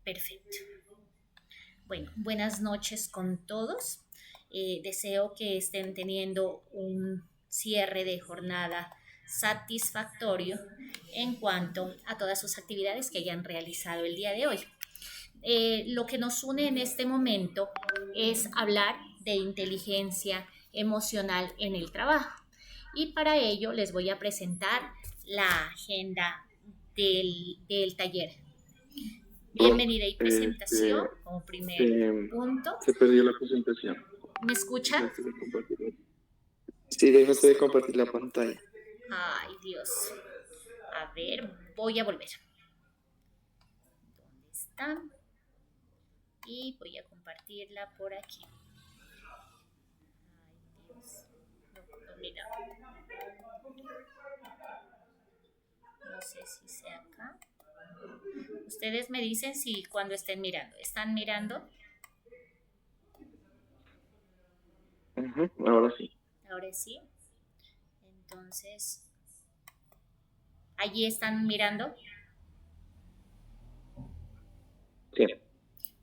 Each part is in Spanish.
Perfecto. Bueno, buenas noches con todos. Deseo que estén teniendo un cierre de jornada satisfactorio en cuanto a todas sus actividades que hayan realizado el día de hoy. Lo que nos une en este momento es hablar de inteligencia emocional en el trabajo. Y para ello les voy a presentar la agenda del taller. Prof, Bienvenida y presentación como primer se, punto. se perdió la presentación. ¿Me escuchan? Dejaste de compartir. Sí, dejaste de compartir la pantalla. Ay, Dios. A ver, voy a volver. ¿Dónde está? Y voy a compartirla por aquí. Ay, Dios. No, mira. No sé si sea acá. Ustedes me dicen si cuando estén mirando. ¿Están mirando? Ahora sí. Ahora sí. Entonces, ¿allí están mirando? Sí.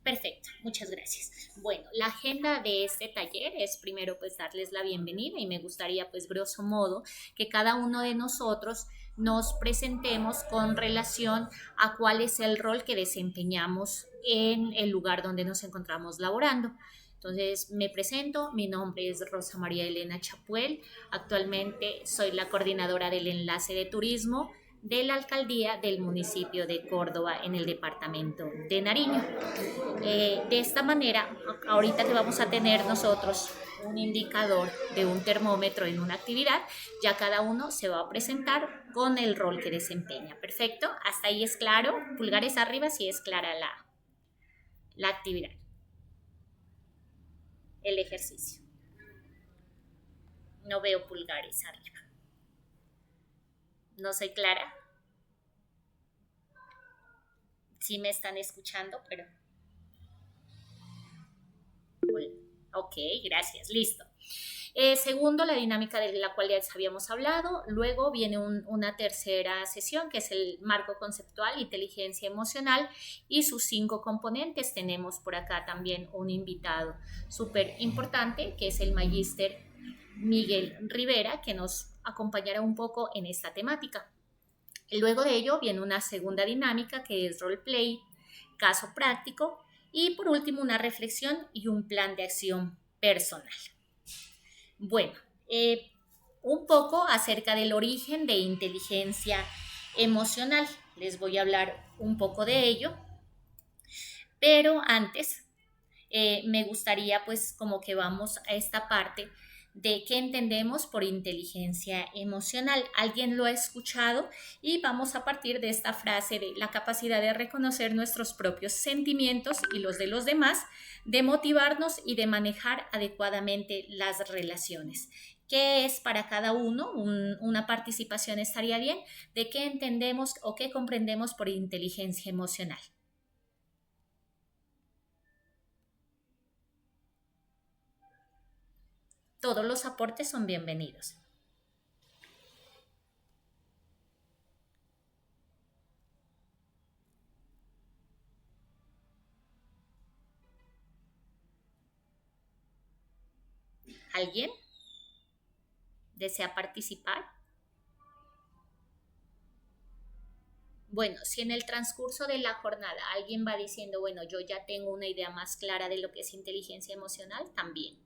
Perfecto, muchas gracias. Bueno, la agenda de este taller es primero pues darles la bienvenida y me gustaría pues grosso modo que cada uno de nosotros nos presentemos con relación a cuál es el rol que desempeñamos en el lugar donde nos encontramos laborando. Entonces, me presento, mi nombre es Rosa María Elena Chapuel, actualmente soy la coordinadora del enlace de turismo de la alcaldía del municipio de Córdoba en el departamento de Nariño. De esta manera, ahorita que vamos a tener nosotros un indicador de un termómetro en una actividad, ya cada uno se va a presentar con el rol que desempeña. Perfecto, hasta ahí es claro. Pulgares arriba si es clara la actividad, el ejercicio. No veo pulgares arriba. No soy clara. Sí me están escuchando, pero... Ok, gracias, listo. Segundo, la dinámica de la cual ya habíamos hablado. Luego viene una tercera sesión que es el marco conceptual, inteligencia emocional y sus 5 componentes. Tenemos por acá también un invitado súper importante que es el magíster Miguel Rivera, que nos acompañará un poco en esta temática. Luego de ello viene una segunda dinámica que es roleplay, caso práctico y por último una reflexión y un plan de acción personal. Bueno, un poco acerca del origen de inteligencia emocional. Les voy a hablar un poco de ello, pero antes me gustaría pues como que vamos a esta parte de qué entendemos por inteligencia emocional. ¿Alguien lo ha escuchado? Y vamos a partir de esta frase de la capacidad de reconocer nuestros propios sentimientos y los de los demás, de motivarnos y de manejar adecuadamente las relaciones. ¿Qué es para cada uno? Una participación estaría bien. ¿De qué entendemos o qué comprendemos por inteligencia emocional? Todos los aportes son bienvenidos. ¿Alguien desea participar? Bueno, si en el transcurso de la jornada alguien va diciendo, bueno, yo ya tengo una idea más clara de lo que es inteligencia emocional, también.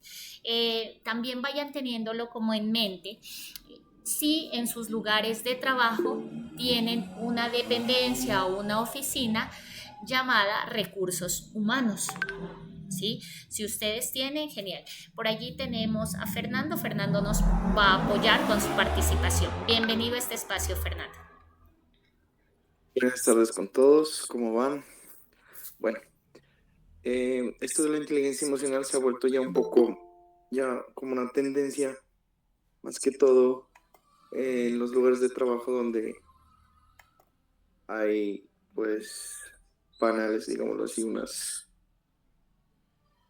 También vayan teniéndolo como en mente. Si en sus lugares de trabajo tienen una dependencia o una oficina llamada recursos humanos. ¿Sí? Si ustedes tienen, genial. Por allí tenemos a Fernando. Fernando nos va a apoyar con su participación. Bienvenido a este espacio, Fernando. Buenas tardes con todos. ¿Cómo van? Bueno, esto de la inteligencia emocional se ha vuelto ya un poco, ya como una tendencia, más que todo en los lugares de trabajo donde hay, pues, panales, digámoslo así,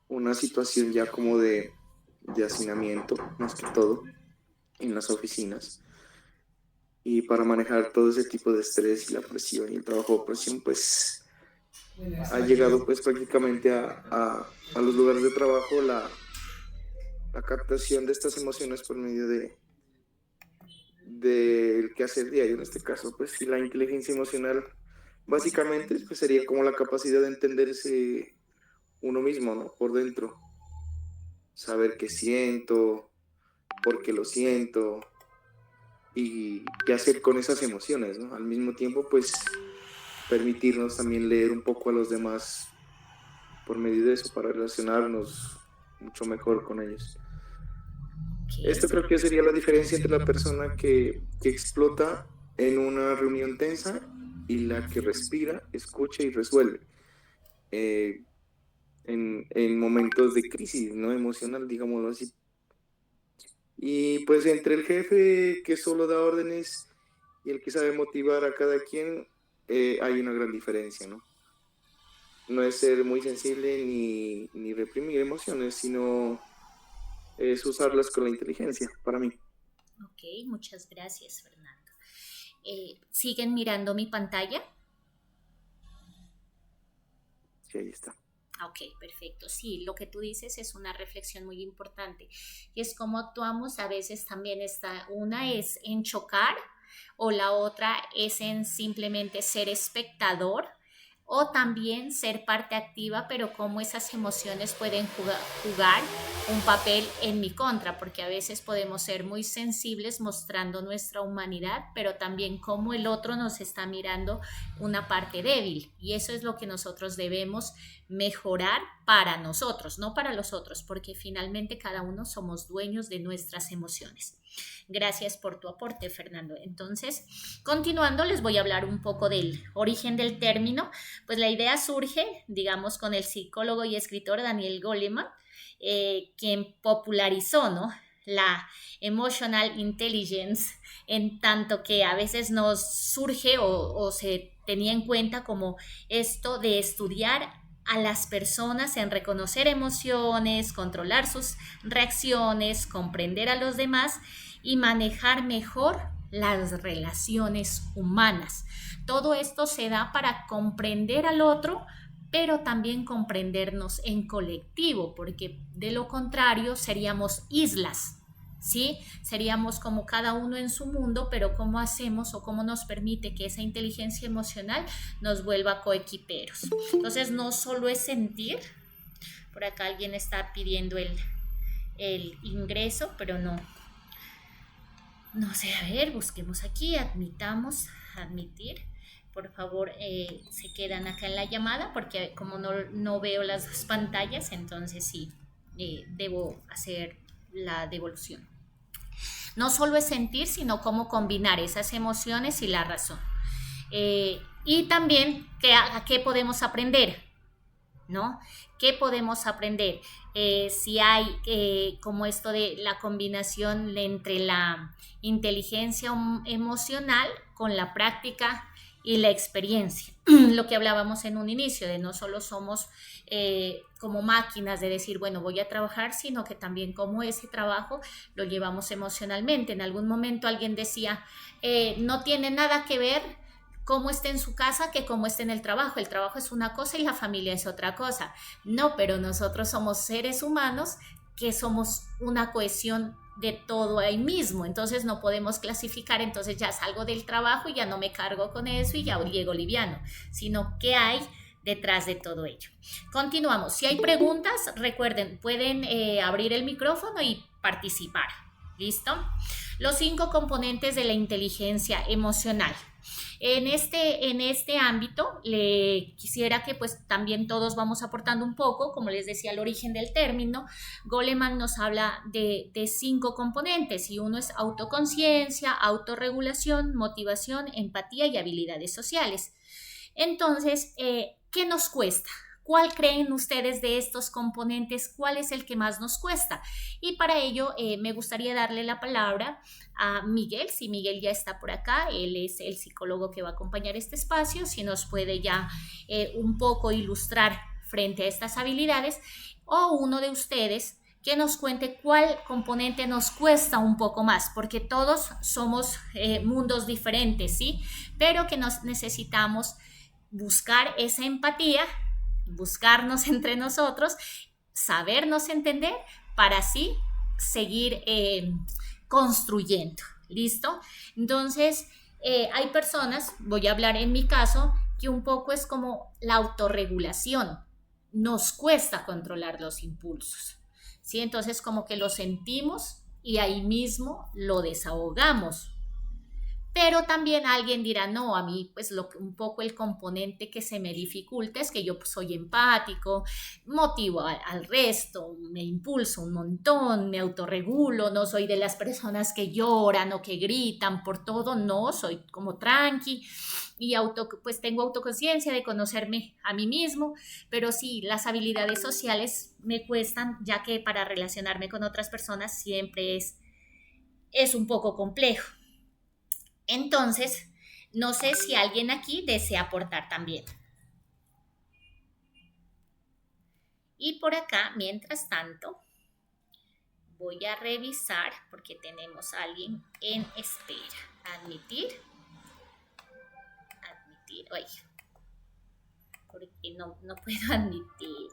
una situación ya como de hacinamiento, más que todo, en las oficinas. Y para manejar todo ese tipo de estrés y la presión y el trabajo de presión, pues ha llegado pues prácticamente a los lugares de trabajo la captación de estas emociones por medio del quehacer diario. En este caso, pues sí, la inteligencia emocional básicamente pues, sería como la capacidad de entenderse uno mismo, ¿no? Por dentro, saber qué siento, por qué lo siento y qué hacer con esas emociones, ¿no? Al mismo tiempo, pues permitirnos también leer un poco a los demás por medio de eso para relacionarnos mucho mejor con ellos. Esto creo que sería la diferencia entre la persona que explota en una reunión tensa y la que respira, escucha y resuelve en momentos de crisis, ¿no? Emocional, digámoslo así. Y pues entre el jefe que solo da órdenes y el que sabe motivar a cada quien, hay una gran diferencia, ¿no? No es ser muy sensible ni reprimir emociones, sino es usarlas con la inteligencia, para mí. Ok, muchas gracias, Fernando. ¿Siguen mirando mi pantalla? Sí, ahí está. Ok, perfecto. Sí, lo que tú dices es una reflexión muy importante y es cómo actuamos. A veces también está, una es en chocar o la otra es en simplemente ser espectador o también ser parte activa, pero cómo esas emociones pueden jugar un papel en mi contra, porque a veces podemos ser muy sensibles mostrando nuestra humanidad, pero también cómo el otro nos está mirando una parte débil, y eso es lo que nosotros debemos mejorar para nosotros, no para los otros, porque finalmente cada uno somos dueños de nuestras emociones. Gracias por tu aporte, Fernando. Entonces, continuando, les voy a hablar un poco del origen del término. Pues la idea surge, digamos, con el psicólogo y escritor Daniel Goleman, quien popularizó, ¿no?, la emotional intelligence, en tanto que a veces nos surge o se tenía en cuenta como esto de estudiar a las personas en reconocer emociones, controlar sus reacciones, comprender a los demás y manejar mejor las relaciones humanas. Todo esto se da para comprender al otro, pero también comprendernos en colectivo, porque de lo contrario seríamos islas, ¿sí? Seríamos como cada uno en su mundo, pero ¿cómo hacemos o cómo nos permite que esa inteligencia emocional nos vuelva coequiperos? Entonces, no solo es sentir, por acá alguien está pidiendo el ingreso, pero no sé, a ver, busquemos aquí, admitir. Por favor, se quedan acá en la llamada porque como no veo las dos pantallas, entonces sí, debo hacer la devolución. No solo es sentir, sino cómo combinar esas emociones y la razón. Y también, ¿qué podemos aprender? ¿No? ¿Qué podemos aprender? Si hay como esto de la combinación entre la inteligencia emocional con la práctica y la experiencia. Lo que hablábamos en un inicio, de no solo somos como máquinas de decir, bueno, voy a trabajar, sino que también como ese trabajo lo llevamos emocionalmente. En algún momento alguien decía, no tiene nada que ver cómo esté en su casa que cómo esté en el trabajo. El trabajo es una cosa y la familia es otra cosa. No, pero nosotros somos seres humanos que somos una cohesión de todo ahí mismo. Entonces no podemos clasificar, entonces ya salgo del trabajo y ya no me cargo con eso y ya llego liviano, sino que hay detrás de todo ello. Continuamos. Si hay preguntas, recuerden, pueden abrir el micrófono y participar. ¿Listo? Los 5 componentes de la inteligencia emocional. En este ámbito, le quisiera que pues también todos vamos aportando un poco, como les decía, el origen del término. Goleman nos habla de 5 componentes y uno es autoconciencia, autorregulación, motivación, empatía y habilidades sociales. Entonces, ¿qué nos cuesta? ¿Cuál creen ustedes de estos componentes? ¿Cuál es el que más nos cuesta? Y para ello me gustaría darle la palabra a Miguel, si Miguel ya está por acá, él es el psicólogo que va a acompañar este espacio, si nos puede ya un poco ilustrar frente a estas habilidades, o uno de ustedes que nos cuente cuál componente nos cuesta un poco más, porque todos somos mundos diferentes, ¿sí? Pero que nos necesitamos buscar esa empatía, buscarnos entre nosotros, sabernos entender para así seguir construyendo. ¿Listo? Entonces, hay personas, voy a hablar en mi caso, que un poco es como la autorregulación. Nos cuesta controlar los impulsos, ¿sí? Entonces, como que lo sentimos y ahí mismo lo desahogamos. Pero también alguien dirá, no, a mí pues un poco el componente que se me dificulta es que yo soy empático, motivo al resto, me impulso un montón, me autorregulo, no soy de las personas que lloran o que gritan por todo, no, soy como tranqui y pues tengo autoconciencia de conocerme a mí mismo, pero sí, las habilidades sociales me cuestan, ya que para relacionarme con otras personas siempre es un poco complejo. Entonces, no sé si alguien aquí desea aportar también. Y por acá, mientras tanto, voy a revisar porque tenemos a alguien en espera. Admitir. Ay, porque no puedo admitir.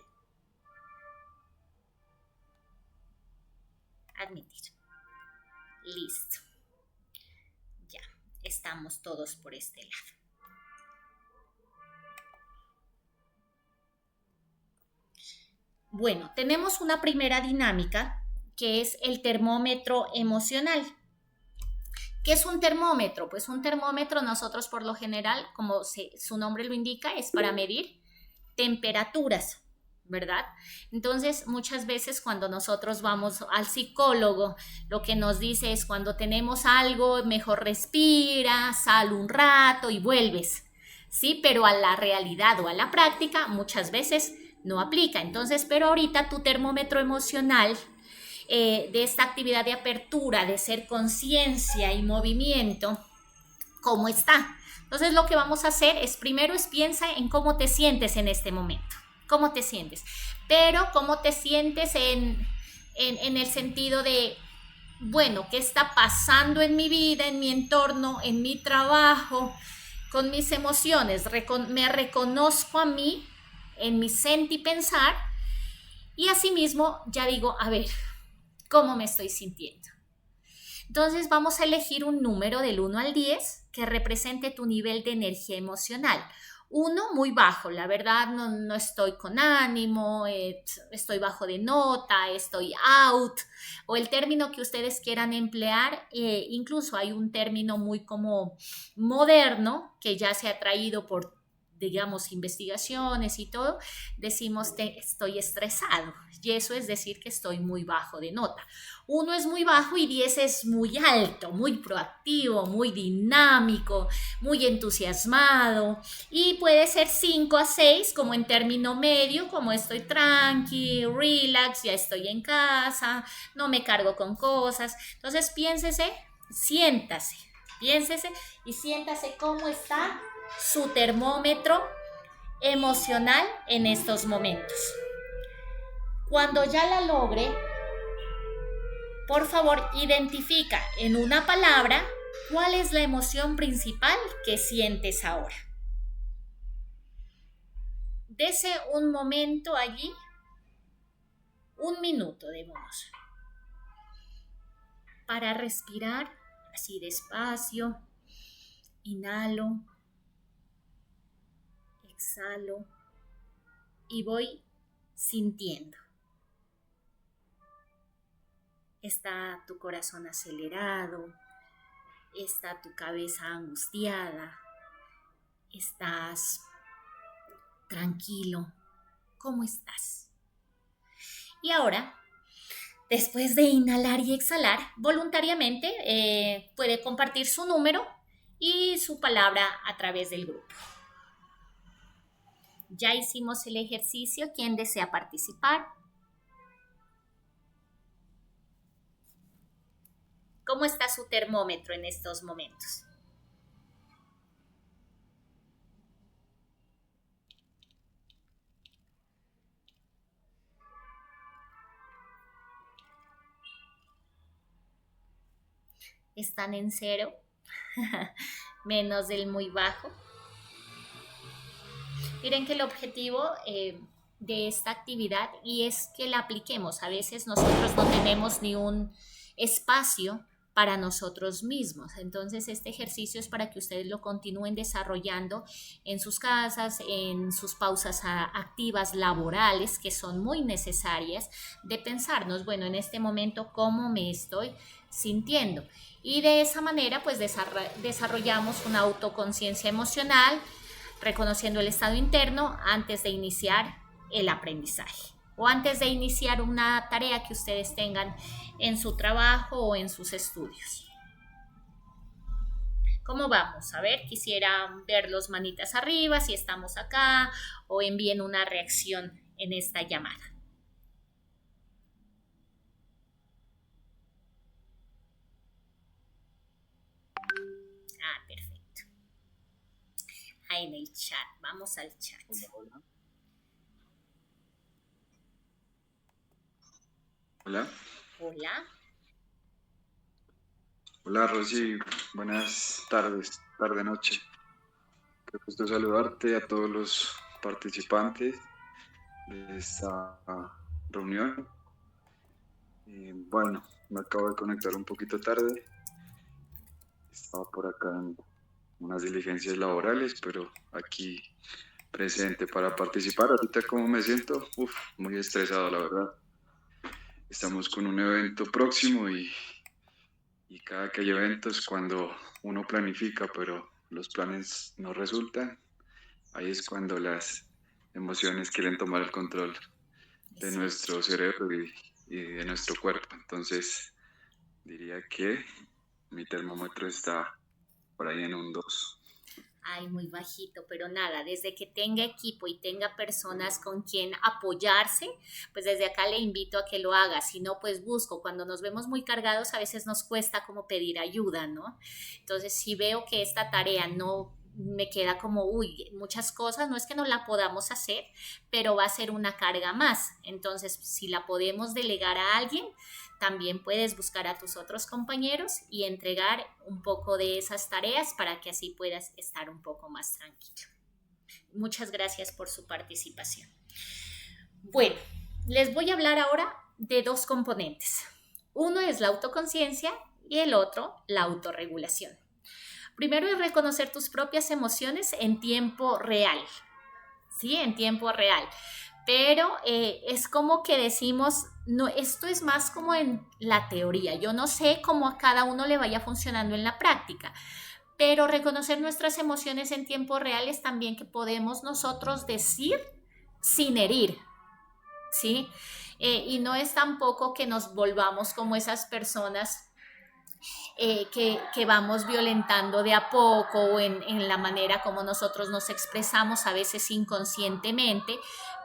Admitir. Listo. Ya, estamos todos por este lado. Bueno, tenemos una primera dinámica que es el termómetro emocional. ¿Qué es un termómetro? Pues un termómetro nosotros por lo general, como su nombre lo indica, es para medir temperaturas, ¿verdad? Entonces, muchas veces cuando nosotros vamos al psicólogo, lo que nos dice es cuando tenemos algo, mejor respira, sal un rato y vuelves, ¿sí? Pero a la realidad o a la práctica muchas veces no aplica. Entonces, pero ahorita tu termómetro emocional de esta actividad de apertura, de ser conciencia y movimiento, ¿cómo está? Entonces lo que vamos a hacer es primero piensa en cómo te sientes en este momento, cómo te sientes, pero cómo te sientes en el sentido de, bueno, ¿qué está pasando en mi vida, en mi entorno, en mi trabajo, con mis emociones? Me reconozco a mí en mi sentir y pensar y asimismo ya digo, a ver, ¿cómo me estoy sintiendo? Entonces vamos a elegir un número del 1 al 10 que represente tu nivel de energía emocional. 1, muy bajo, la verdad no estoy con ánimo, estoy bajo de nota, estoy out, o el término que ustedes quieran emplear. Incluso hay un término muy como moderno que ya se ha traído por, digamos, investigaciones y todo, decimos estoy estresado y eso es decir que estoy muy bajo de nota. 1 es muy bajo y 10 es muy alto, muy proactivo, muy dinámico, muy entusiasmado y puede ser 5 a 6 como en término medio, como estoy tranqui, relax, ya estoy en casa, no me cargo con cosas. Entonces piénsese y siéntase cómo está su termómetro emocional en estos momentos. Cuando ya la logre, por favor, identifica en una palabra cuál es la emoción principal que sientes ahora. Dese un momento allí, 1 minuto de voz, para respirar así despacio. Inhalo, exhalo y voy sintiendo. Está tu corazón acelerado, está tu cabeza angustiada, estás tranquilo. ¿Cómo estás? Y ahora, después de inhalar y exhalar, voluntariamente puede compartir su número y su palabra a través del grupo. Ya hicimos el ejercicio. ¿Quién desea participar? ¿Cómo está su termómetro en estos momentos? ¿Están en 0? Menos del muy bajo. Miren que el objetivo de esta actividad y es que la apliquemos. A veces nosotros no tenemos ni un espacio para nosotros mismos. Entonces, este ejercicio es para que ustedes lo continúen desarrollando en sus casas, en sus pausas activas laborales, que son muy necesarias, de pensarnos, bueno, en este momento, ¿cómo me estoy sintiendo? Y de esa manera, pues desarrollamos una autoconciencia emocional, reconociendo el estado interno antes de iniciar el aprendizaje o antes de iniciar una tarea que ustedes tengan en su trabajo o en sus estudios. ¿Cómo vamos? A ver, quisiera ver los manitas arriba, si estamos acá, o envíen una reacción en esta llamada. Ah, perfecto. Ahí en el chat, vamos al chat. Hola. Hola. Hola. Hola Rosy, buenas tardes, tarde noche. Qué gusto saludarte a todos los participantes de esta reunión. Bueno, me acabo de conectar un poquito tarde. Estaba por acá en unas diligencias laborales, pero aquí presente para participar. Ahorita cómo me siento, muy estresado la verdad. Estamos con un evento próximo y cada que hay eventos, cuando uno planifica, pero los planes no resultan, ahí es cuando las emociones quieren tomar el control de nuestro cerebro y de nuestro cuerpo. Entonces, diría que mi termómetro está por ahí en un 2. Ay, muy bajito, pero nada, desde que tenga equipo y tenga personas con quien apoyarse, pues desde acá le invito a que lo haga. Si no, pues busco. Cuando nos vemos muy cargados, a veces nos cuesta como pedir ayuda, ¿no? Entonces, si veo que esta tarea no me queda como, muchas cosas, no es que no la podamos hacer, pero va a ser una carga más. Entonces, si la podemos delegar a alguien, también puedes buscar a tus otros compañeros y entregar un poco de esas tareas para que así puedas estar un poco más tranquilo. Muchas gracias por su participación. Bueno, les voy a hablar ahora de dos componentes. Uno es la autoconciencia y el otro la autorregulación. Primero es reconocer tus propias emociones en tiempo real. ¿Sí? En tiempo real. Pero es como que decimos, no, esto es más como en la teoría. Yo no sé cómo a cada uno le vaya funcionando en la práctica, pero reconocer nuestras emociones en tiempo real es también que podemos nosotros decir sin herir, ¿sí? Y no es tampoco que nos volvamos como esas personas que vamos violentando de a poco o en la manera como nosotros nos expresamos, a veces inconscientemente,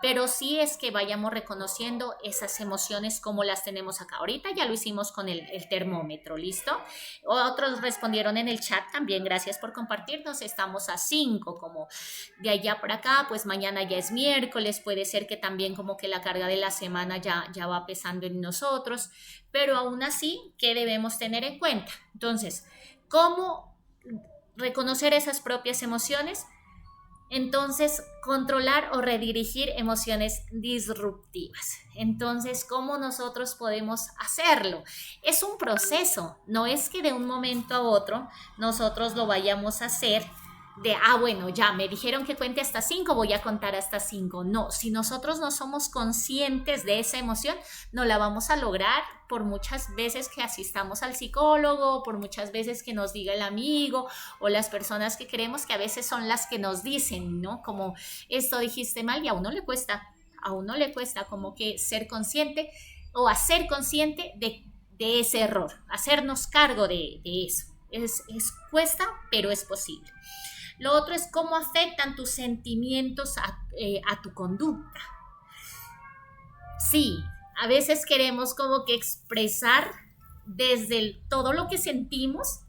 pero sí es que vayamos reconociendo esas emociones como las tenemos acá. Ahorita ya lo hicimos con el termómetro, ¿listo? Otros respondieron en el chat también, gracias por compartirnos, estamos a 5, como de allá para acá, pues mañana ya es miércoles, puede ser que también como que la carga de la semana ya va pesando en nosotros, pero aún así, ¿qué debemos tener en cuenta? Entonces, ¿cómo reconocer esas propias emociones? Entonces, controlar o redirigir emociones disruptivas. Entonces, ¿cómo nosotros podemos hacerlo? Es un proceso, no es que de un momento a otro nosotros lo vayamos a hacer de, bueno, ya me dijeron que cuente hasta 5, voy a contar hasta 5. No, si nosotros no somos conscientes de esa emoción, no la vamos a lograr por muchas veces que asistamos al psicólogo, por muchas veces que nos diga el amigo o las personas que queremos, que a veces son las que nos dicen, ¿no? Como esto dijiste mal, y a uno le cuesta como que ser consciente o hacer consciente de ese error, hacernos cargo de eso. Cuesta, pero es posible. Lo otro es cómo afectan tus sentimientos a tu conducta. Sí, a veces queremos como que expresar desde todo lo que sentimos,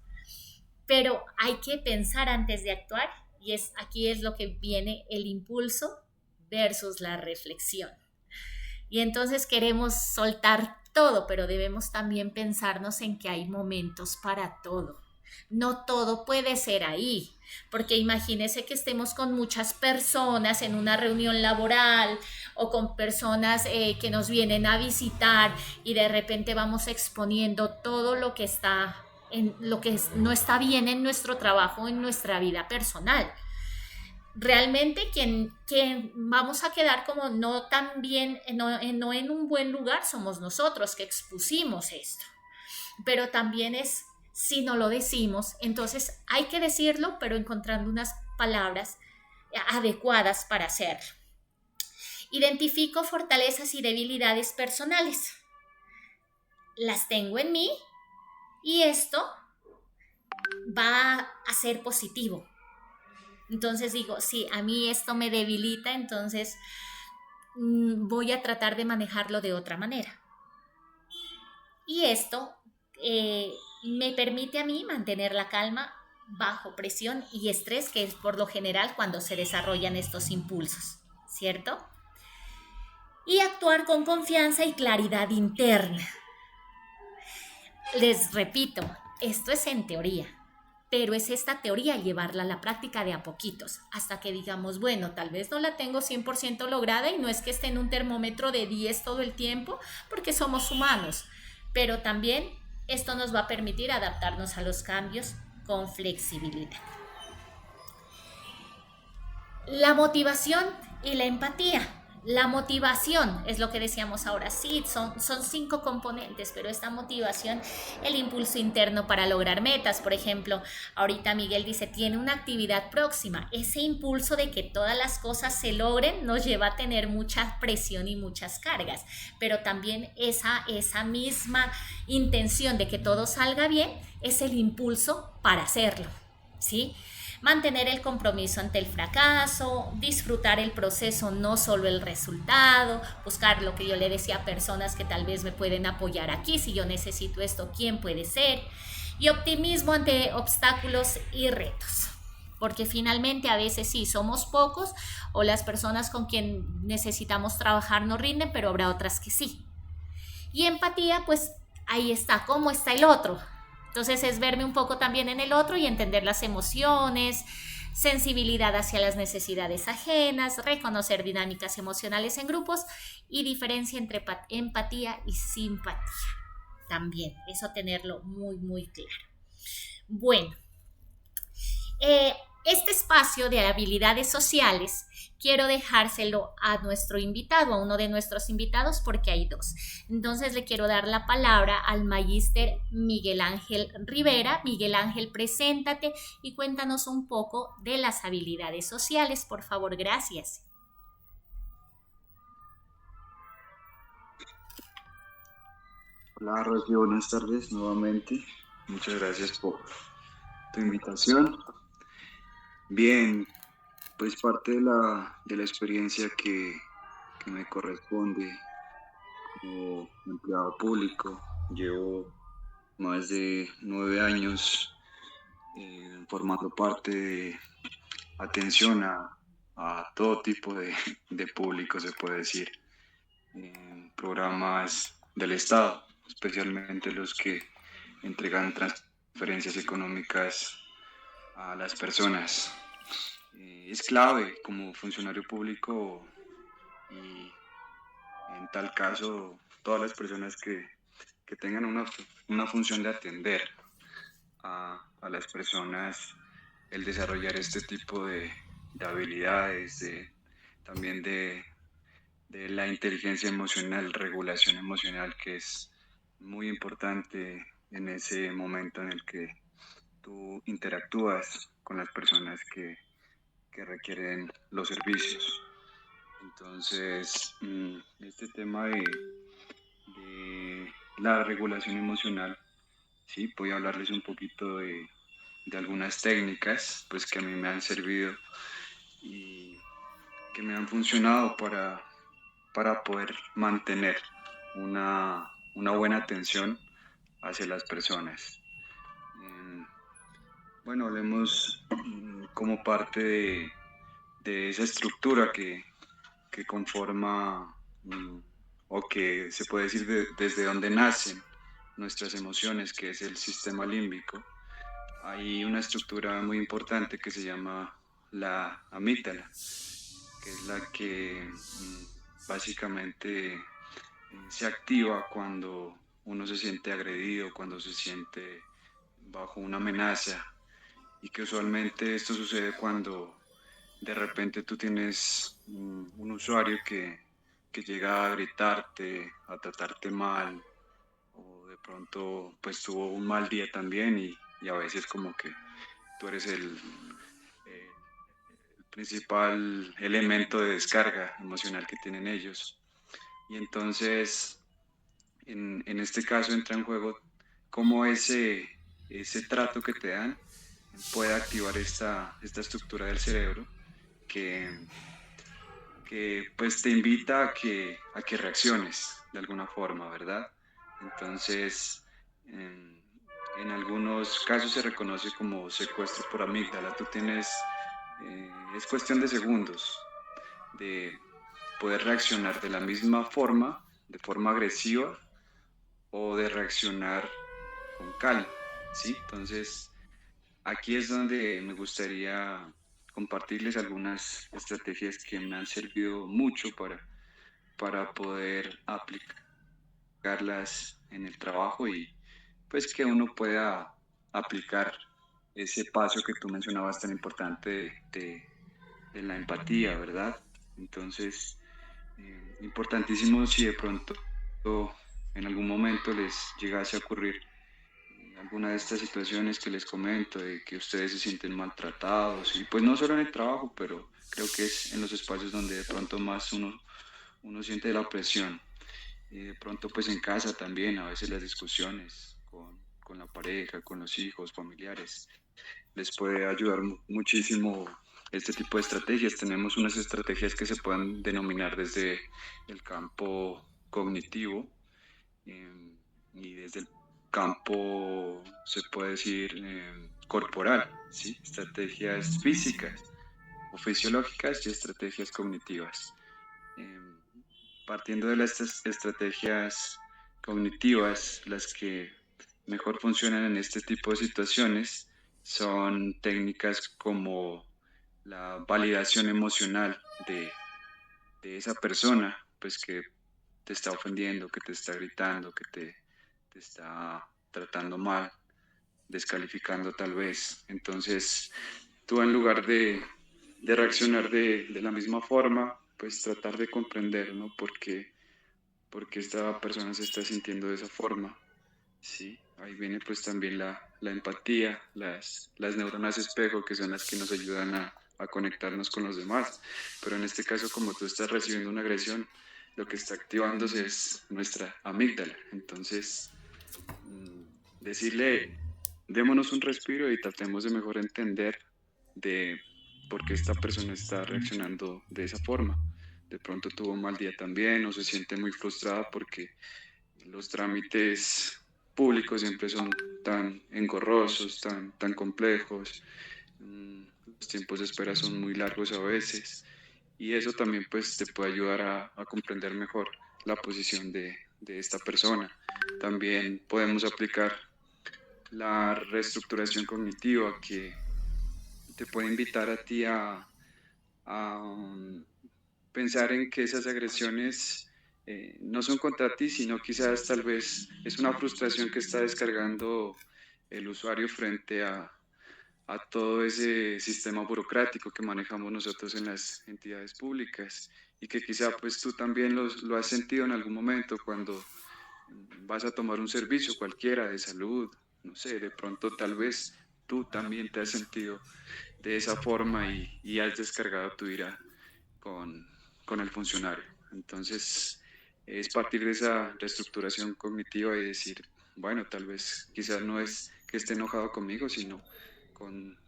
pero hay que pensar antes de actuar y aquí es lo que viene el impulso versus la reflexión. Y entonces queremos soltar todo, pero debemos también pensarnos en que hay momentos para todo. No todo puede ser ahí, porque imagínese que estemos con muchas personas en una reunión laboral o con personas que nos vienen a visitar y de repente vamos exponiendo todo lo que está en lo que no está bien en nuestro trabajo, en nuestra vida personal. Realmente quien vamos a quedar como no tan bien, no en un buen lugar, somos nosotros que expusimos esto. Pero también es, si no lo decimos, entonces hay que decirlo, pero encontrando unas palabras adecuadas para hacerlo. Identifico fortalezas y debilidades personales. Las tengo en mí y esto va a ser positivo. Entonces digo, sí, a mí esto me debilita, entonces voy a tratar de manejarlo de otra manera. Y esto me permite a mí mantener la calma bajo presión y estrés, que es por lo general cuando se desarrollan estos impulsos, ¿cierto? Y actuar con confianza y claridad interna. Les repito, esto es en teoría, pero es esta teoría llevarla a la práctica de a poquitos, hasta que digamos, bueno, tal vez no la tengo 100% lograda y no es que esté en un termómetro de 10 todo el tiempo, porque somos humanos, pero también esto nos va a permitir adaptarnos a los cambios con flexibilidad. La motivación y la empatía. La motivación es lo que decíamos ahora, sí, son 5 componentes, pero esta motivación, el impulso interno para lograr metas, por ejemplo, ahorita Miguel dice, tiene una actividad próxima, ese impulso de que todas las cosas se logren nos lleva a tener mucha presión y muchas cargas, pero también esa misma intención de que todo salga bien es el impulso para hacerlo, ¿sí? Mantener el compromiso ante el fracaso, disfrutar el proceso, no solo el resultado, buscar lo que yo le decía a personas que tal vez me pueden apoyar aquí, si yo necesito esto, ¿quién puede ser? Y optimismo ante obstáculos y retos, porque finalmente a veces sí, somos pocos o las personas con quien necesitamos trabajar no rinden, pero habrá otras que sí. Y empatía, pues ahí está, ¿cómo está el otro? Entonces es verme un poco también en el otro y entender las emociones, sensibilidad hacia las necesidades ajenas, reconocer dinámicas emocionales en grupos y diferencia entre empatía y simpatía. También, eso tenerlo muy, muy claro. Bueno, este espacio de habilidades sociales quiero dejárselo a nuestro invitado, a uno de nuestros invitados, porque hay 2. Entonces le quiero dar la palabra al magíster Miguel Ángel Rivera. Miguel Ángel, preséntate y cuéntanos un poco de las habilidades sociales, por favor, gracias. Hola, Rocío, buenas tardes nuevamente. Muchas gracias por tu invitación. Bien, pues parte de la experiencia que me corresponde como empleado público. Llevo más de 9 años formando parte de atención a todo tipo de público, se puede decir, en programas del Estado, especialmente los que entregan transferencias económicas a las personas. Es clave como funcionario público y en tal caso todas las personas que tengan una función de atender a las personas, el desarrollar este tipo de habilidades, también de la inteligencia emocional, regulación emocional, que es muy importante en ese momento en el que tú interactúas con las personas que requieren los servicios. Entonces, este tema de la regulación emocional, sí, voy a hablarles un poquito de algunas técnicas pues, que a mí me han servido y que me han funcionado para poder mantener una buena atención hacia las personas. Bueno, hablemos como parte de esa estructura que conforma o que se puede decir desde donde nacen nuestras emociones, que es el sistema límbico. hay una estructura muy importante que se llama la amígdala, que es la que básicamente se activa cuando uno se siente agredido, cuando se siente bajo una amenaza, y que usualmente esto sucede cuando de repente tú tienes un usuario que llega a gritarte, a tratarte mal, o de pronto pues tuvo un mal día también y a veces como que tú eres eh, el principal elemento de descarga emocional que tienen ellos. Y entonces en este caso entra en juego cómo ese trato que te dan puede activar esta estructura del cerebro que, que pues te invita a que reacciones de alguna forma, ¿verdad? Entonces, en algunos casos se reconoce como secuestro por amígdala. Tú tienes, es cuestión de segundos de poder reaccionar de la misma forma, de forma agresiva, o de reaccionar con calma, ¿sí? Entonces, aquí es donde me gustaría compartirles algunas estrategias que me han servido mucho para poder aplicarlas en el trabajo y pues que uno pueda aplicar ese paso que tú mencionabas tan importante de la empatía, ¿verdad? Entonces, importantísimo si de pronto en algún momento les llegase a ocurrir alguna de estas situaciones que les comento, de que ustedes se sienten maltratados, y pues no solo en el trabajo, pero creo que es en los espacios donde de pronto más uno siente la opresión. Y de pronto pues en casa también, a veces las discusiones con la pareja, con los hijos, familiares, les puede ayudar muchísimo este tipo de estrategias. Tenemos unas estrategias que se pueden denominar desde el campo cognitivo, eh, y desde el campo, se puede decir, corporal, ¿sí? Estrategias físicas o fisiológicas y estrategias cognitivas. Eh, Partiendo de las estrategias cognitivas, las que mejor funcionan en este tipo de situaciones son técnicas como la validación emocional de esa persona, pues que te está ofendiendo, que te está gritando, te está tratando mal, descalificando tal vez. Entonces, tú en lugar de reaccionar de la misma forma, pues tratar de comprender, ¿no? Porque esta persona se está sintiendo de esa forma. Sí, ahí viene pues también la empatía, las neuronas espejo, que son las que nos ayudan a conectarnos con los demás. Pero en este caso, como tú estás recibiendo una agresión, lo que está activándose es nuestra amígdala. Entonces, mm, decirle, démonos un respiro y tratemos de mejor entender de por qué esta persona está reaccionando de esa forma. De pronto tuvo un mal día también o se siente muy frustrada porque los trámites públicos siempre son tan engorrosos, tan complejos, los tiempos de espera son muy largos a veces y eso también pues te puede ayudar a comprender mejor la posición de esta persona. También podemos aplicar la reestructuración cognitiva que te puede invitar a ti a pensar en que esas agresiones no son contra ti, sino quizás tal vez es una frustración que está descargando el usuario frente a todo ese sistema burocrático que manejamos nosotros en las entidades públicas y que quizá pues tú también lo has sentido en algún momento cuando vas a tomar un servicio cualquiera de salud, no sé, de pronto tal vez tú también te has sentido de esa forma y has descargado tu ira con, con el funcionario. Entonces, es partir de esa reestructuración cognitiva y decir, bueno, tal vez quizás no es que esté enojado conmigo, sino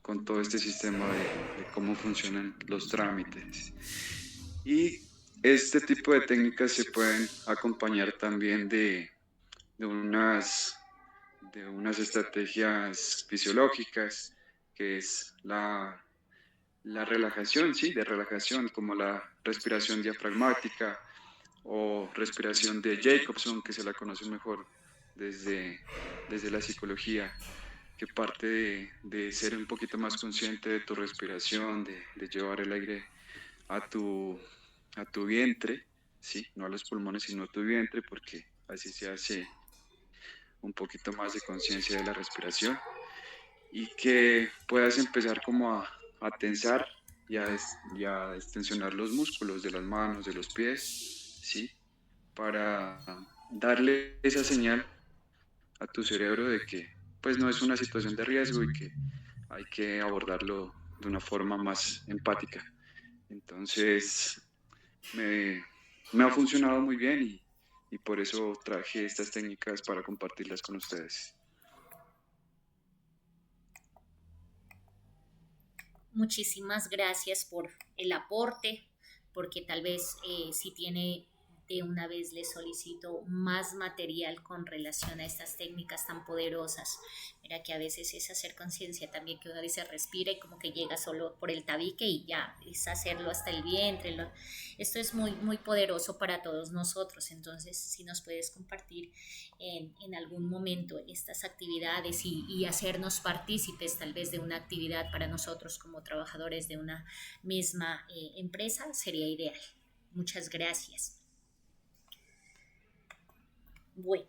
con todo este sistema de cómo funcionan los trámites. Y este tipo de técnicas se pueden acompañar también de unas, de unas estrategias fisiológicas, que es la relajación, sí, de relajación, como la respiración diafragmática o respiración de Jacobson, que se la conoce mejor desde la psicología. que parte de ser un poquito más consciente de tu respiración, de llevar el aire a tu vientre, ¿sí? No a los pulmones, sino a tu vientre, porque así se hace un poquito más de conciencia de la respiración y que puedas empezar como a tensar y a extensionar los músculos de las manos, de los pies, ¿sí? Para darle esa señal a tu cerebro de que pues no es una situación de riesgo y que hay que abordarlo de una forma más empática. Entonces, me ha funcionado muy bien y por eso traje estas técnicas para compartirlas con ustedes. Muchísimas gracias por el aporte, porque tal vez si tiene de una vez le solicito más material con relación a estas técnicas tan poderosas. Mira que a veces es hacer conciencia también, que uno dice respira y como que llega solo por el tabique y ya es hacerlo hasta el vientre. Esto es muy, muy poderoso para todos nosotros. Entonces, si nos puedes compartir en algún momento estas actividades y hacernos partícipes tal vez de una actividad para nosotros como trabajadores de una misma empresa, sería ideal. Muchas gracias. Bueno,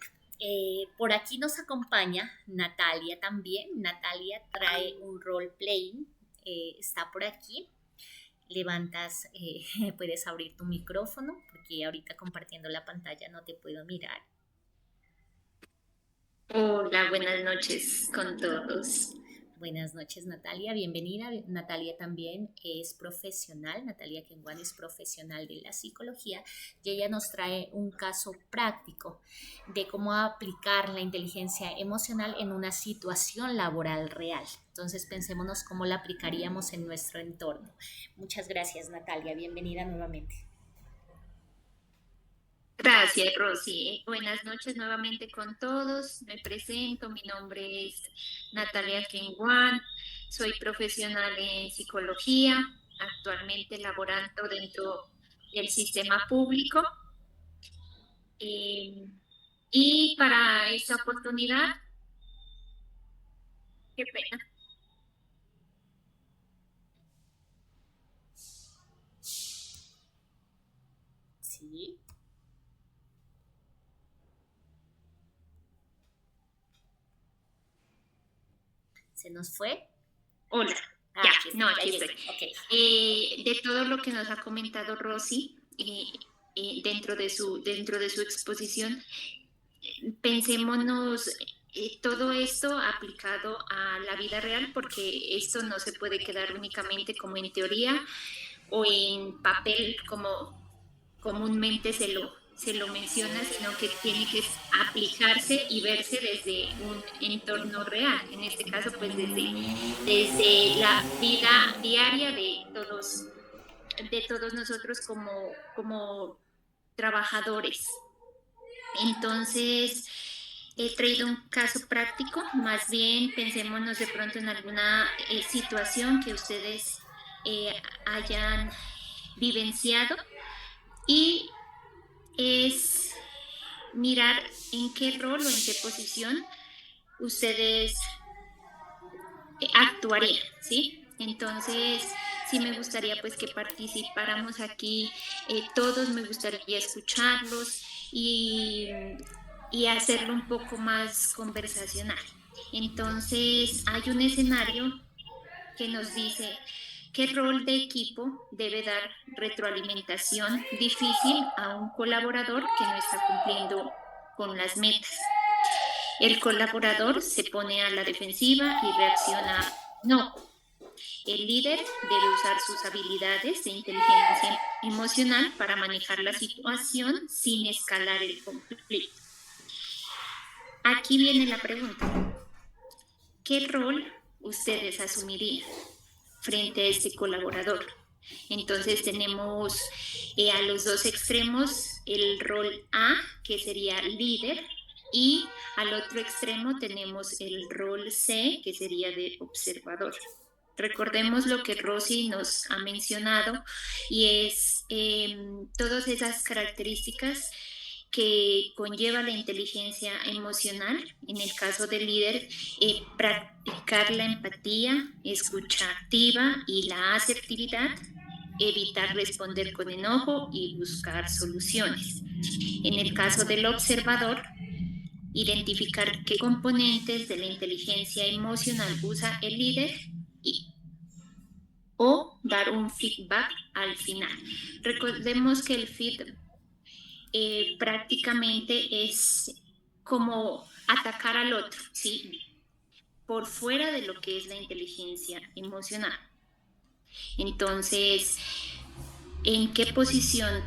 por aquí nos acompaña Natalia también. Natalia trae un role playing, está por aquí. Levantas, puedes abrir tu micrófono porque ahorita compartiendo la pantalla no te puedo mirar. Hola, buenas noches con todos. Buenas noches, Natalia, bienvenida. Natalia también es profesional, Natalia Kenguan es profesional de la psicología y ella nos trae un caso práctico de cómo aplicar la inteligencia emocional en una situación laboral real. Entonces pensémonos cómo la aplicaríamos en nuestro entorno. Muchas gracias, Natalia, bienvenida nuevamente. Gracias, Rosy. Buenas noches nuevamente con todos. Me presento, mi nombre es Natalia Kenguan, soy profesional en psicología, actualmente laborando dentro del sistema público. Y para esta oportunidad, qué pena. Sí. ¿Se nos fue? Hola. Ya, aquí estoy. Okay. De todo lo que nos ha comentado Rosy, dentro de su exposición, pensémonos todo esto aplicado a la vida real, porque esto no se puede quedar únicamente como en teoría o en papel como comúnmente se lo menciona, sino que tiene que aplicarse y verse desde un entorno real, en este caso pues desde la vida diaria de todos nosotros como trabajadores. Entonces, he traído un caso práctico, más bien pensémonos de pronto en alguna situación que ustedes hayan vivenciado, y es mirar en qué rol o en qué posición ustedes actuarían, ¿sí? Entonces, sí me gustaría pues que participáramos aquí todos, me gustaría escucharlos y hacerlo un poco más conversacional. Entonces, hay un escenario que nos dice qué rol de equipo debe dar retroalimentación difícil a un colaborador que no está cumpliendo con las metas. El colaborador se pone a la defensiva y reacciona no. El líder debe usar sus habilidades de inteligencia emocional para manejar la situación sin escalar el conflicto. Aquí viene la pregunta. ¿Qué rol ustedes asumirían frente a este colaborador? Entonces tenemos a los dos extremos el rol A, que sería líder, y al otro extremo tenemos el rol C, que sería de observador. Recordemos lo que Rosy nos ha mencionado, y es todas esas características que conlleva la inteligencia emocional. En el caso del líder, practicar la empatía, escucha activa y la asertividad, evitar responder con enojo y buscar soluciones. En el caso del observador, identificar qué componentes de la inteligencia emocional usa el líder o dar un feedback al final. Recordemos que el feedback prácticamente es como atacar al otro, ¿sí? Por fuera de lo que es la inteligencia emocional. Entonces, ¿en qué posición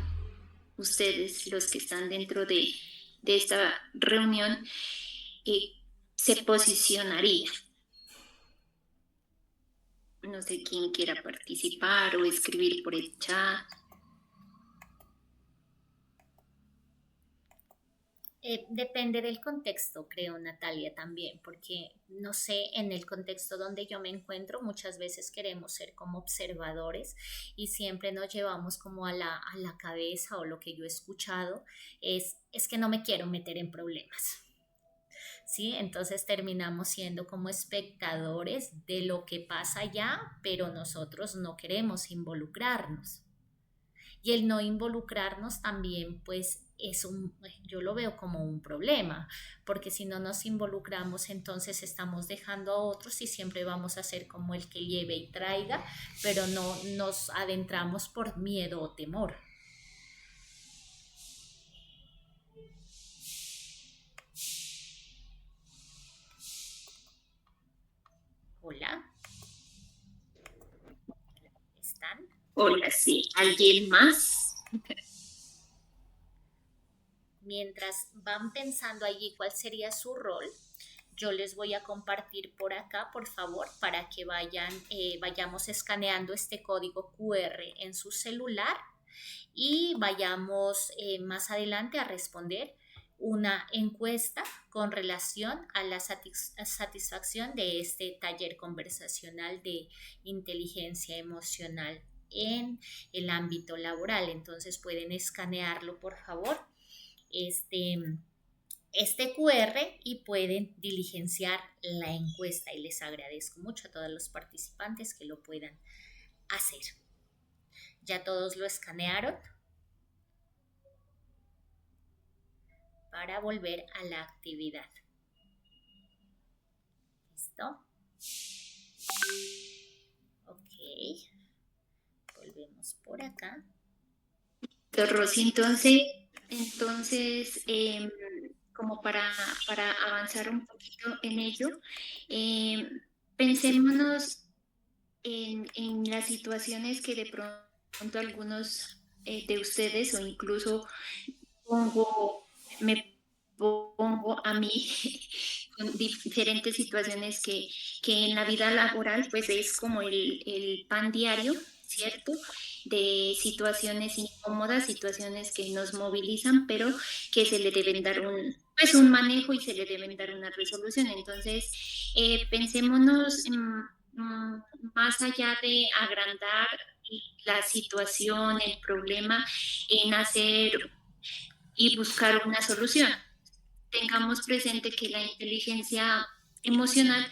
ustedes, los que están dentro de esta reunión, se posicionarían? No sé quién quiera participar o escribir por el chat. Depende del contexto, creo, Natalia, también, porque no sé, en el contexto donde yo me encuentro, muchas veces queremos ser como observadores y siempre nos llevamos como a la cabeza, o lo que yo he escuchado es que no me quiero meter en problemas. ¿Sí? Entonces terminamos siendo como espectadores de lo que pasa allá, pero nosotros no queremos involucrarnos. Y el no involucrarnos también, pues, yo lo veo como un problema, porque si no nos involucramos, entonces estamos dejando a otros y siempre vamos a ser como el que lleve y traiga, pero no nos adentramos por miedo o temor. Hola. ¿Están? Hola, sí. ¿Alguien más? Mientras van pensando allí cuál sería su rol, yo les voy a compartir por acá, por favor, para que vayamos escaneando este código QR en su celular y vayamos más adelante a responder una encuesta con relación a la satisfacción de este taller conversacional de inteligencia emocional en el ámbito laboral. Entonces pueden escanearlo, por favor, este QR, y pueden diligenciar la encuesta, y les agradezco mucho a todos los participantes que lo puedan hacer. ¿Ya todos lo escanearon? Para volver a la actividad. ¿Listo? Ok. Volvemos por acá. Rosy, entonces como para avanzar un poquito en ello, pensémonos en las situaciones que de pronto algunos de ustedes, o incluso me pongo a mí con diferentes situaciones que en la vida laboral pues es como el pan diario, ¿cierto? De situaciones incómodas, situaciones que nos movilizan, pero que se le deben dar un manejo y se le deben dar una resolución. Entonces, pensémonos más allá de agrandar la situación, el problema, en hacer y buscar una solución. Tengamos presente que la inteligencia emocional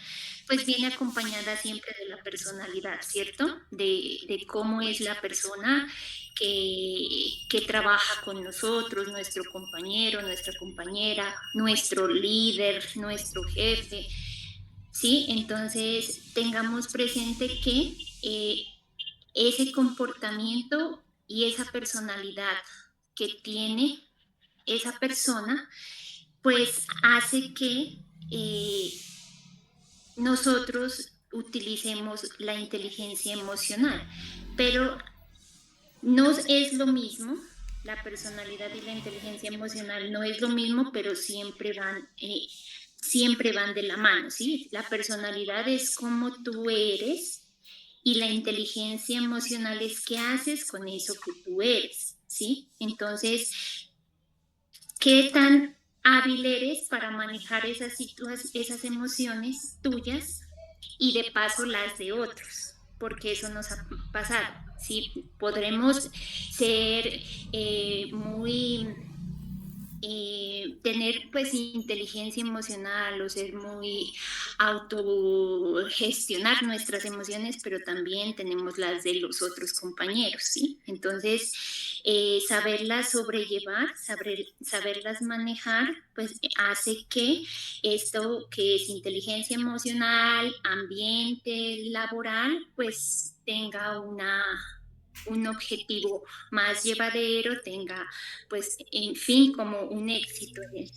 pues viene acompañada siempre de la personalidad, ¿cierto? De cómo es la persona que trabaja con nosotros, nuestro compañero, nuestra compañera, nuestro líder, nuestro jefe, ¿sí? Entonces tengamos presente que ese comportamiento y esa personalidad que tiene esa persona pues hace que nosotros utilicemos la inteligencia emocional, pero no es lo mismo. La personalidad y la inteligencia emocional no es lo mismo, pero siempre van de la mano, ¿sí? La personalidad es como tú eres y la inteligencia emocional es qué haces con eso que tú eres, ¿sí? Entonces, ¿qué tan hábil eres para manejar esas emociones tuyas y de paso las de otros? Porque eso nos ha pasado, ¿sí? Podremos ser muy tener pues inteligencia emocional o ser muy autogestionar nuestras emociones, pero también tenemos las de los otros compañeros, ¿sí? Entonces, saberlas sobrellevar, saberlas manejar, pues hace que esto que es inteligencia emocional, ambiente laboral, pues tenga un objetivo más llevadero, tenga, pues, en fin, como un éxito en el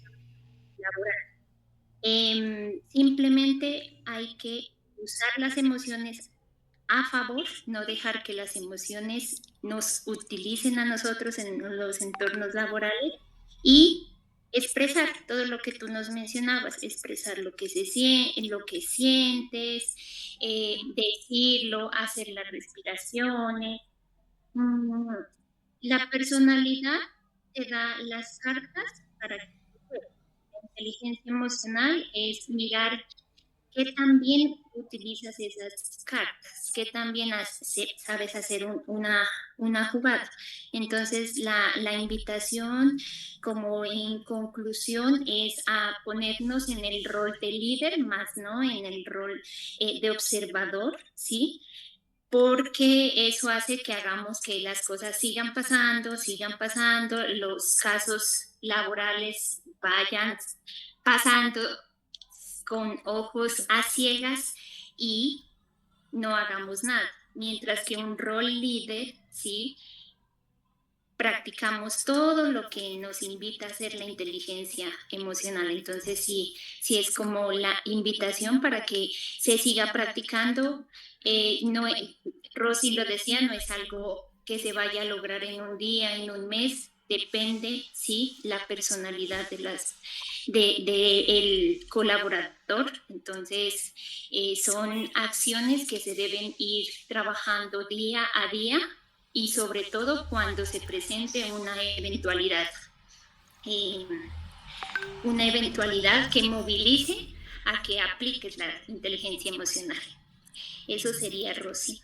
laboral. Simplemente hay que usar las emociones a favor, no dejar que las emociones nos utilicen a nosotros en los entornos laborales y expresar todo lo que tú nos mencionabas, expresar lo que lo que sientes, decirlo, hacer las respiraciones. Mm, La personalidad te da las cartas para que tú puedas. La inteligencia emocional es mirar qué tan bien utilizas esas cartas, qué tan bien sabes hacer una jugada. Entonces, la invitación, como en conclusión, es a ponernos en el rol de líder, más no en el rol de observador, ¿sí? Porque eso hace que hagamos que las cosas sigan pasando, los casos laborales vayan pasando con ojos a ciegas y no hagamos nada. Mientras que un rol líder, ¿sí? Practicamos todo lo que nos invita a hacer la inteligencia emocional. Entonces, sí, sí es como la invitación para que se siga practicando. No, Rosy lo decía, no es algo que se vaya a lograr en un día, en un mes. Depende, sí, la personalidad de el colaborador. Entonces, son acciones que se deben ir trabajando día a día y sobre todo cuando se presente eh, una eventualidad que movilice a que apliques la inteligencia emocional. Eso sería, Rosy.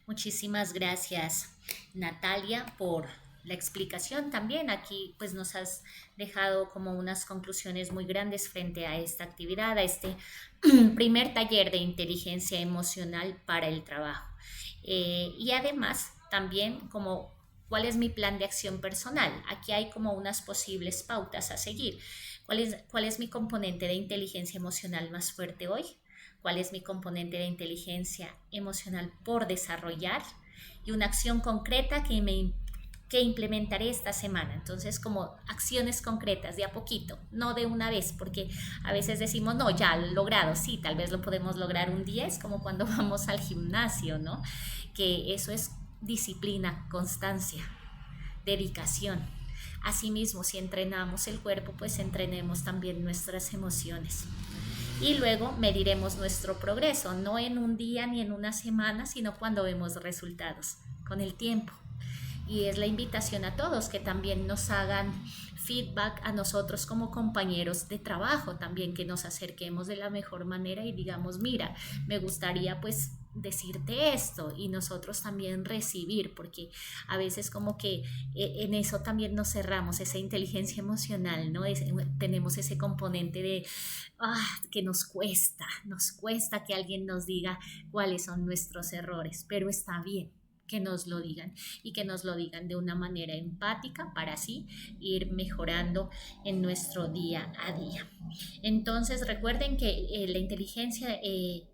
Muchísimas gracias, Natalia, por la explicación también. Aquí pues nos has dejado como unas conclusiones muy grandes frente a esta actividad, a este primer taller de inteligencia emocional para el trabajo. Y además también como cuál es mi plan de acción personal. Aquí hay como unas posibles pautas a seguir. Cuál es mi componente de inteligencia emocional más fuerte hoy? ¿Cuál es mi componente de inteligencia emocional por desarrollar? Y una acción concreta que implementaré esta semana. Entonces, como acciones concretas, de a poquito, no de una vez, porque a veces decimos, no, ya lo he logrado, sí, tal vez lo podemos lograr un día, es como cuando vamos al gimnasio, ¿no? Que eso es disciplina, constancia, dedicación. Asimismo, si entrenamos el cuerpo, pues entrenemos también nuestras emociones. Y luego mediremos nuestro progreso, no en un día ni en una semana, sino cuando vemos resultados, con el tiempo. Y es la invitación a todos que también nos hagan feedback a nosotros como compañeros de trabajo, también que nos acerquemos de la mejor manera y digamos, mira, me gustaría pues decirte esto y nosotros también recibir, porque a veces como que en eso también nos cerramos, esa inteligencia emocional, ¿no? Tenemos ese componente de que nos cuesta que alguien nos diga cuáles son nuestros errores, pero está bien que nos lo digan y que nos lo digan de una manera empática para así ir mejorando en nuestro día a día. Entonces recuerden que la inteligencia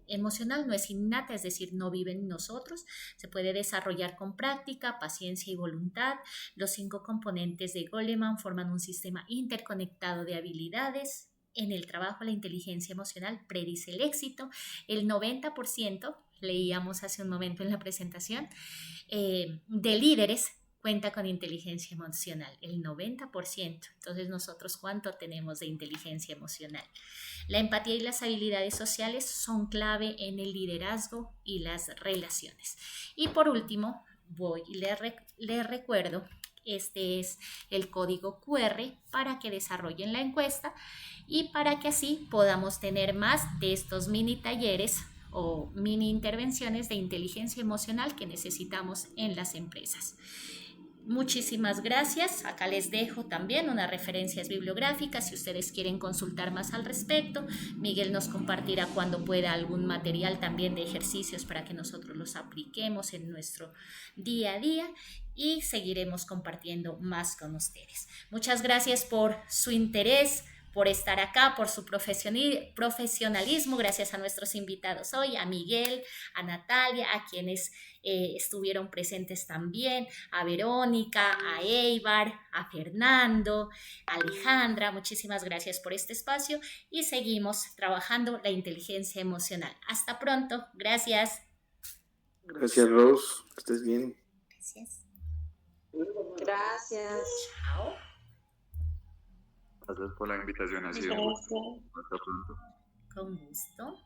emocional no es innata, es decir, no vive en nosotros, se puede desarrollar con práctica, paciencia y voluntad. Los 5 componentes de Goleman forman un sistema interconectado de habilidades. En el trabajo, la inteligencia emocional predice el éxito. El 90%, leíamos hace un momento en la presentación, de líderes cuenta con inteligencia emocional, el 90%. Entonces, nosotros, ¿cuánto tenemos de inteligencia emocional? La empatía y las habilidades sociales son clave en el liderazgo y las relaciones. Y por último, les recuerdo, este es el código QR para que desarrollen la encuesta y para que así podamos tener más de estos mini talleres o mini intervenciones de inteligencia emocional que necesitamos en las empresas. Muchísimas gracias. Acá les dejo también unas referencias bibliográficas si ustedes quieren consultar más al respecto. Miguel nos compartirá cuando pueda algún material también de ejercicios para que nosotros los apliquemos en nuestro día a día y seguiremos compartiendo más con ustedes. Muchas gracias por su interés, por estar acá, por su profesionalismo. Gracias a nuestros invitados hoy, a Miguel, a Natalia, a quienes estuvieron presentes también, a Verónica, a Eibar, a Fernando, a Alejandra. Muchísimas gracias por este espacio y seguimos trabajando la inteligencia emocional. Hasta pronto. Gracias. Gracias, Rose. Que estés bien. Gracias. Gracias. Chao. Gracias por la invitación, ha sido un gusto. Hasta pronto. Con gusto.